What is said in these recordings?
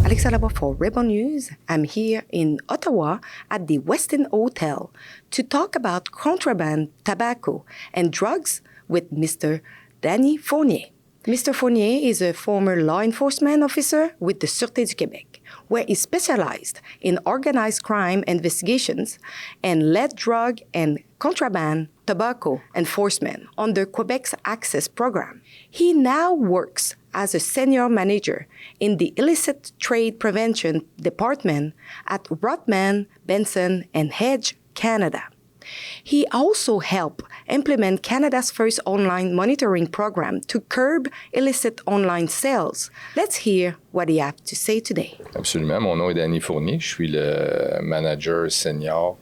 Alexa Labo for Rebel News. I'm here in Ottawa at the Westin Hotel to talk about contraband tobacco and drugs with Mr. Danny Fournier. Mr. Fournier is a former law enforcement officer with the Sûreté du Québec, where he specialized in organized crime investigations and led drug and contraband tobacco enforcement under Quebec's Access program. He now works as a senior manager in the Illicit Trade Prevention Department at Rotman, Benson and Hedge, Canada. He also helped implement Canada's first online monitoring program to curb illicit online sales. Let's hear what he has to say today. Absolument. Mon nom est Danny Fournier. Je suis le manager senior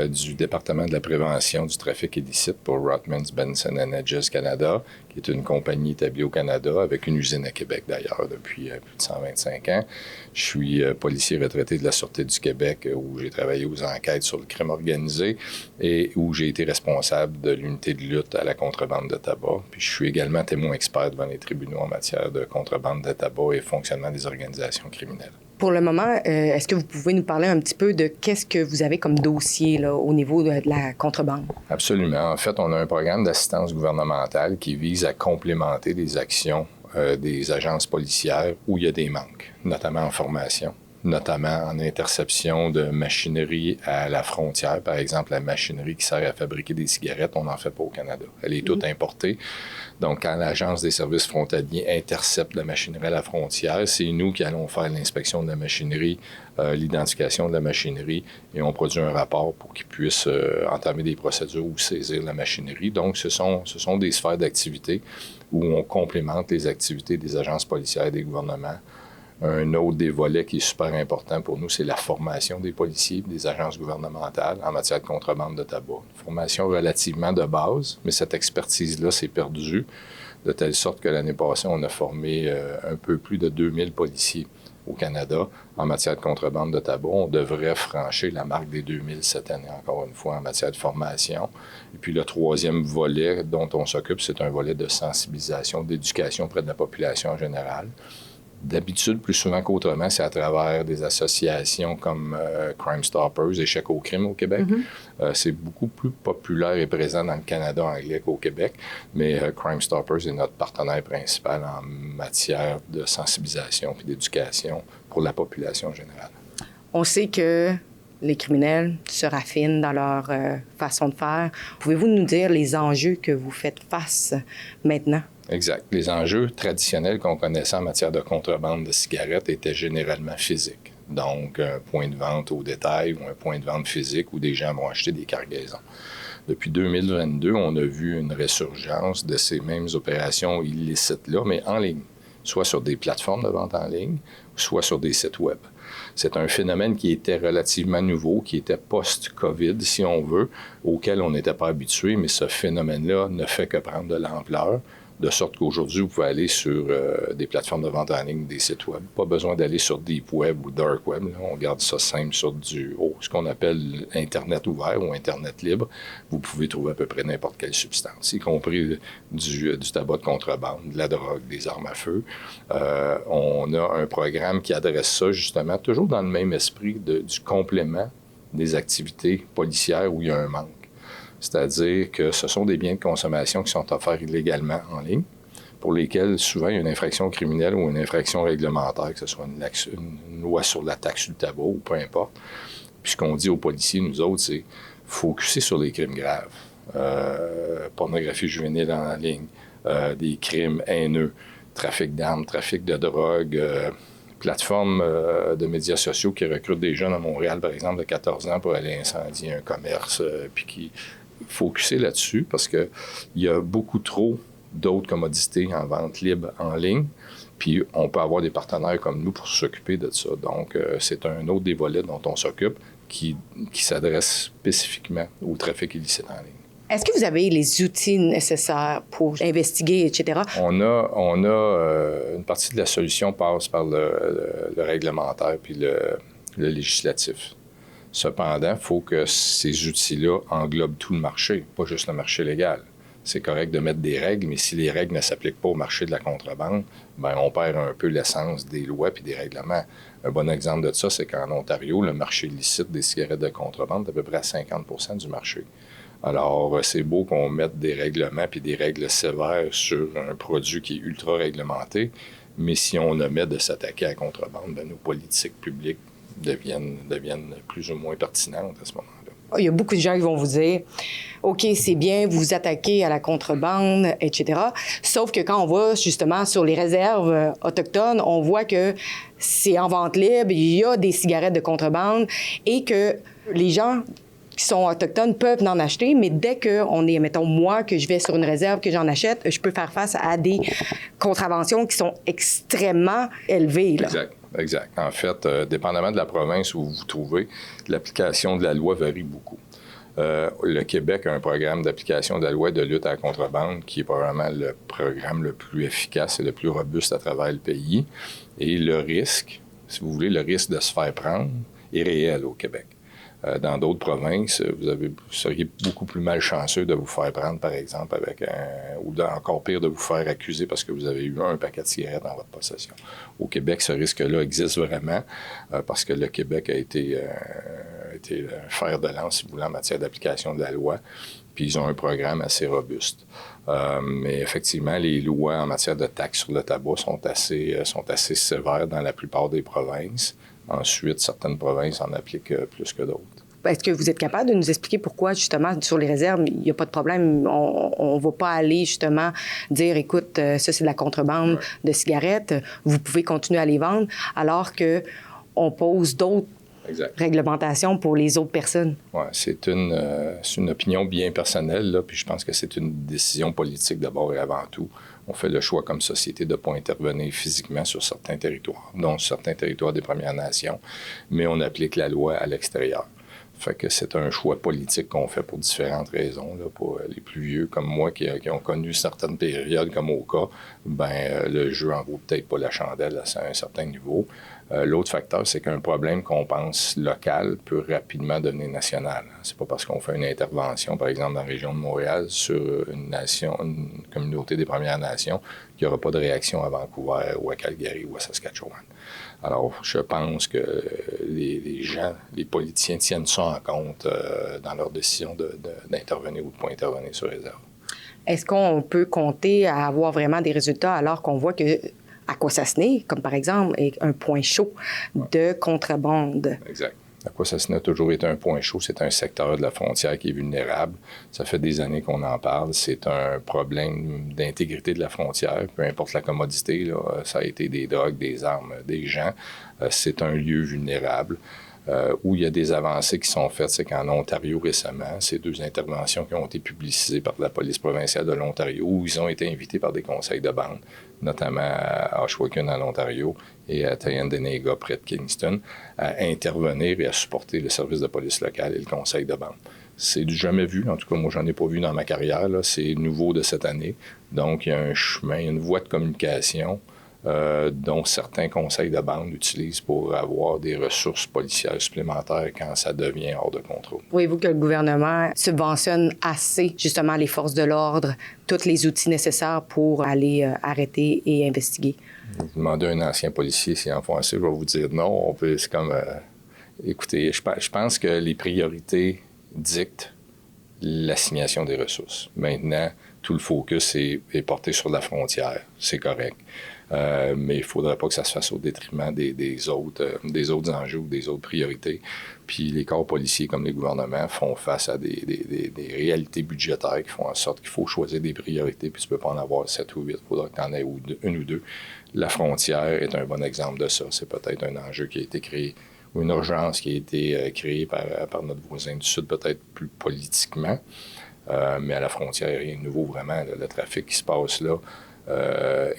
du département de la prévention du trafic illicite pour Rotmans, Benson & Hedges Canada, qui est une compagnie établie au Canada avec une usine à Québec d'ailleurs depuis plus de 125 ans. Je suis policier retraité de la Sûreté du Québec où j'ai travaillé aux enquêtes sur le crime organisé et où j'ai été responsable de l'unité de lutte à la contrebande de tabac. Puis je suis également témoin expert devant les tribunaux en matière de contrebande de tabac et fonctionnement des organisations criminelles. Pour le moment, est-ce que vous pouvez nous parler un petit peu de qu'est-ce que vous avez comme dossier là, au niveau de la contrebande? Absolument. En fait, on a un programme d'assistance gouvernementale qui vise à complémenter les actions des agences policières où il y a des manques, notamment en formation, notamment en interception de machinerie à la frontière. Par exemple, la machinerie qui sert à fabriquer des cigarettes, on n'en fait pas au Canada. Elle est toute importée. Donc, quand l'Agence des services frontaliers intercepte la machinerie à la frontière, c'est nous qui allons faire l'inspection de la machinerie, l'identification de la machinerie, et on produit un rapport pour qu'ils puissent entamer des procédures ou saisir la machinerie. Donc, ce sont des sphères d'activité où on complémente les activités des agences policières et des gouvernements. Un autre des volets qui est super important pour nous, c'est la formation des policiers et des agences gouvernementales en matière de contrebande de tabac. Une formation relativement de base, mais cette expertise-là s'est perdue, de telle sorte que l'année passée, on a formé un peu plus de 2000 policiers au Canada en matière de contrebande de tabac. On devrait franchir la marque des 2000 cette année, encore une fois, en matière de formation. Et puis le troisième volet dont on s'occupe, c'est un volet de sensibilisation, d'éducation auprès de la population en général. D'habitude, plus souvent qu'autrement, c'est à travers des associations comme Crime Stoppers, Échec au crime au Québec. C'est beaucoup plus populaire et présent dans le Canada anglais qu'au Québec, mais Crime Stoppers est notre partenaire principal en matière de sensibilisation et d'éducation pour la population générale. On sait que les criminels se raffinent dans leur façon de faire. Pouvez-vous nous dire les enjeux que vous faites face maintenant? Exact. Les enjeux traditionnels qu'on connaissait en matière de contrebande de cigarettes étaient généralement physiques. Donc, un point de vente au détail ou un point de vente physique où des gens vont acheter des cargaisons. Depuis 2022, on a vu une résurgence de ces mêmes opérations illicites-là, mais en ligne, soit sur des plateformes de vente en ligne, soit sur des sites web. C'est un phénomène qui était relativement nouveau, qui était post-COVID, si on veut, auquel on n'était pas habitué, mais ce phénomène-là ne fait que prendre de l'ampleur. De sorte qu'aujourd'hui, vous pouvez aller sur des plateformes de vente en ligne, des sites web. Pas besoin d'aller sur Deep Web ou Dark Web. Là. On garde ça simple sur ce qu'on appelle Internet ouvert ou Internet libre. Vous pouvez trouver à peu près n'importe quelle substance, y compris du tabac de contrebande, de la drogue, des armes à feu. On a un programme qui adresse ça justement, toujours dans le même esprit du complément des activités policières où il y a un manque. C'est-à-dire que ce sont des biens de consommation qui sont offerts illégalement en ligne, pour lesquels souvent il y a une infraction criminelle ou une infraction réglementaire, que ce soit une loi sur la taxe sur le tabac ou peu importe. Puis ce qu'on dit aux policiers, nous autres, c'est focusser sur les crimes graves. Pornographie juvénile en ligne, des crimes haineux, trafic d'armes, trafic de drogue, plateformes de médias sociaux qui recrutent des jeunes à Montréal, par exemple, de 14 ans pour aller incendier un commerce, puis qui focuser là-dessus parce qu'il y a beaucoup trop d'autres commodités en vente libre en ligne. Puis on peut avoir des partenaires comme nous pour s'occuper de ça. Donc, c'est un autre des volets dont on s'occupe qui s'adresse spécifiquement au trafic illicite en ligne. Est-ce que vous avez les outils nécessaires pour investiguer, etc.? On a une partie de la solution passe par le réglementaire puis le législatif. Cependant, il faut que ces outils-là englobent tout le marché, pas juste le marché légal. C'est correct de mettre des règles, mais si les règles ne s'appliquent pas au marché de la contrebande, ben on perd un peu l'essence des lois puis des règlements. Un bon exemple de ça, c'est qu'en Ontario, le marché illicite des cigarettes de contrebande est à peu près à 50% du marché. Alors, c'est beau qu'on mette des règlements puis des règles sévères sur un produit qui est ultra réglementé, mais si on omet de s'attaquer à la contrebande, ben nos politiques publiques deviennent plus ou moins pertinentes à ce moment-là. Il y a beaucoup de gens qui vont vous dire « OK, c'est bien, vous vous attaquez à la contrebande, etc. » Sauf que quand on va justement sur les réserves autochtones, on voit que c'est en vente libre, il y a des cigarettes de contrebande et que les gens qui sont autochtones peuvent en acheter, mais dès qu'on est, mettons, moi, que je vais sur une réserve, que j'en achète, je peux faire face à des contraventions qui sont extrêmement élevées. Là. Exact. En fait, dépendamment de la province où vous vous trouvez, l'application de la loi varie beaucoup. Le Québec a un programme d'application de la loi de lutte à la contrebande qui est probablement le programme le plus efficace et le plus robuste à travers le pays. Et le risque, si vous voulez, le risque de se faire prendre est réel au Québec. Dans d'autres provinces, vous seriez beaucoup plus malchanceux de vous faire prendre, par exemple, ou encore pire, de vous faire accuser parce que vous avez eu un paquet de cigarettes dans votre possession. Au Québec, ce risque-là existe vraiment parce que le Québec a été un fer de lance, si vous voulez, en matière d'application de la loi, puis ils ont un programme assez robuste. Mais effectivement, les lois en matière de taxes sur le tabac sont assez sévères dans la plupart des provinces. Ensuite, certaines provinces en appliquent plus que d'autres. Est-ce que vous êtes capable de nous expliquer pourquoi, justement, sur les réserves, il n'y a pas de problème? On ne va pas aller, justement, dire, écoute, ça, c'est de la contrebande de cigarettes, vous pouvez continuer à les vendre, alors qu'on pose d'autres réglementations pour les autres personnes. Oui, c'est une opinion bien personnelle, là, puis je pense que c'est une décision politique d'abord et avant tout. On fait le choix comme société de ne pas intervenir physiquement sur certains territoires, dont certains territoires des Premières Nations, mais on applique la loi à l'extérieur. Fait que c'est un choix politique qu'on fait pour différentes raisons. Là. Pour les plus vieux comme moi qui ont connu certaines périodes comme au cas, le jeu en vaut peut-être pas la chandelle à un certain niveau. L'autre facteur, c'est qu'un problème qu'on pense local peut rapidement devenir national. C'est pas parce qu'on fait une intervention, par exemple, dans la région de Montréal, sur une communauté des Premières Nations, qu'il n'y aura pas de réaction à Vancouver ou à Calgary ou à Saskatchewan. Alors, je pense que les gens, les politiciens tiennent ça en compte dans leur décision d'intervenir ou de ne pas intervenir sur réserve. Est-ce qu'on peut compter à avoir vraiment des résultats alors qu'on voit que Akwesasne, comme par exemple, est un point chaud de contrebande? Exact. Akwesasne a toujours été un point chaud. C'est un secteur de la frontière qui est vulnérable. Ça fait des années qu'on en parle. C'est un problème d'intégrité de la frontière, peu importe la commodité. Là, ça a été des drogues, des armes, des gens. C'est un lieu vulnérable. Où il y a des avancées qui sont faites, c'est qu'en Ontario récemment, ces 2 interventions qui ont été publicisées par la police provinciale de l'Ontario, où ils ont été invités par des conseils de bande, notamment à Ashwaken en Ontario et à Tyendinaga près de Kingston, à intervenir et à supporter le service de police local et le conseil de bande. C'est du jamais vu, en tout cas moi j'en ai pas vu dans ma carrière, là. C'est nouveau de cette année, donc il y a un chemin, une voie de communication dont certains conseils de bande utilisent pour avoir des ressources policières supplémentaires quand ça devient hors de contrôle. Voyez-vous que le gouvernement subventionne assez, justement, les forces de l'ordre, tous les outils nécessaires pour aller arrêter et investiguer? Vous demandez à un ancien policier s'il en faut assez, je vais vous dire non. C'est comme... écoutez, je pense que les priorités dictent l'assignation des ressources. Maintenant, tout le focus est porté sur la frontière. C'est correct. Mais il ne faudrait pas que ça se fasse au détriment des autres enjeux ou des autres priorités. Puis les corps policiers comme les gouvernements font face à des réalités budgétaires qui font en sorte qu'il faut choisir des priorités, puis tu ne peux pas en avoir 7 ou 8, il faudra que tu en aies une ou deux. La frontière est un bon exemple de ça. C'est peut-être un enjeu qui a été créé, ou une urgence qui a été créée par notre voisin du Sud, peut-être plus politiquement. Mais à la frontière, il n'y a rien de nouveau vraiment. Le trafic qui se passe là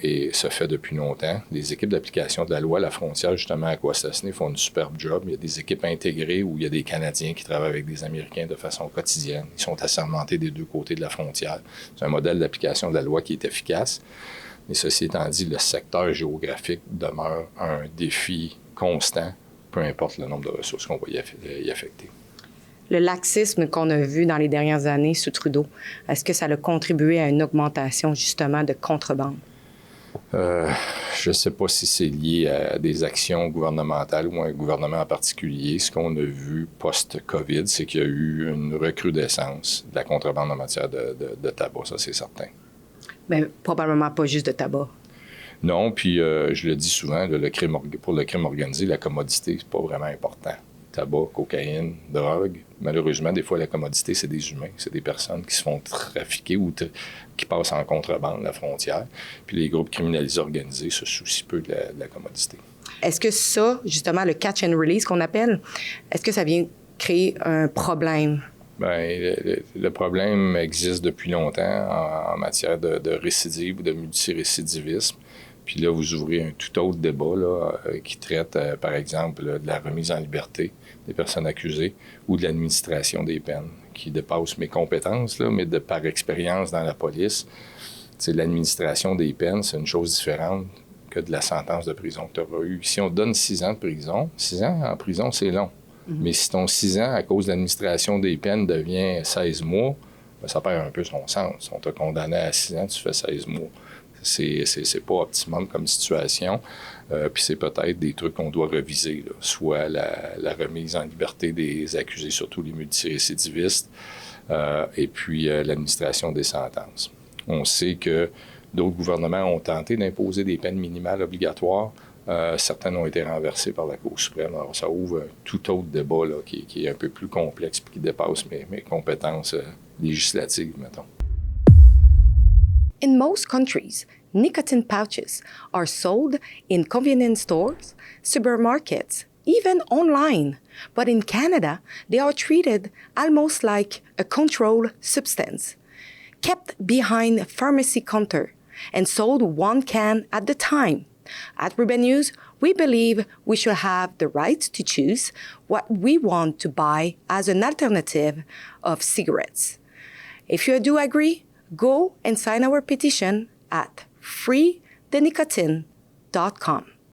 et se fait depuis longtemps. Les équipes d'application de la loi à la frontière, justement, à Akwesasne, font une superbe job. Il y a des équipes intégrées où il y a des Canadiens qui travaillent avec des Américains de façon quotidienne. Ils sont assermentés des 2 côtés de la frontière. C'est un modèle d'application de la loi qui est efficace. Mais ceci étant dit, le secteur géographique demeure un défi constant, peu importe le nombre de ressources qu'on va y affecter. Le laxisme qu'on a vu dans les dernières années sous Trudeau, est-ce que ça a contribué à une augmentation justement de contrebande? Je ne sais pas si c'est lié à des actions gouvernementales ou à un gouvernement en particulier. Ce qu'on a vu post-COVID, c'est qu'il y a eu une recrudescence de la contrebande en matière de tabac, ça c'est certain. Bien, probablement pas juste de tabac. Non, puis je le dis souvent, pour le crime organisé, la commodité, c'est pas vraiment important. Tabac, cocaïne, drogue. Malheureusement, des fois, la commodité, c'est des humains, c'est des personnes qui se font trafiquer ou qui passent en contrebande la frontière. Puis les groupes criminalisés organisés se soucient peu de la commodité. Est-ce que ça, justement, le catch and release qu'on appelle, est-ce que ça vient créer un problème? Bien, le problème existe depuis longtemps en matière de récidive ou de multirécidivisme. Puis là, vous ouvrez un tout autre débat là, qui traite, par exemple, de la remise en liberté des personnes accusées ou de l'administration des peines, qui dépasse mes compétences, là, mais par expérience dans la police, l'administration des peines, c'est une chose différente que de la sentence de prison que tu auras eue. Si on te donne 6 ans de prison, 6 ans en prison, c'est long. Mais si ton 6 ans, à cause de l'administration des peines, devient 16 mois, bien, ça perd un peu son sens. On t'a condamné à 6 ans, tu fais 16 mois. C'est pas optimum comme situation. Puis c'est peut-être des trucs qu'on doit reviser, là. Soit la remise en liberté des accusés, surtout les multirécidivistes, et puis l'administration des sentences. On sait que d'autres gouvernements ont tenté d'imposer des peines minimales obligatoires. Certaines ont été renversées par la Cour suprême. Alors, ça ouvre un tout autre débat là, qui est un peu plus complexe et qui dépasse mes compétences législatives, mettons. In most countries, nicotine pouches are sold in convenience stores, supermarkets, even online. But in Canada, they are treated almost like a controlled substance, kept behind a pharmacy counter and sold 1 can at the time. At Ruben News, we believe we should have the right to choose what we want to buy as an alternative of cigarettes. If you do agree, go and sign our petition at freethenicotine.com.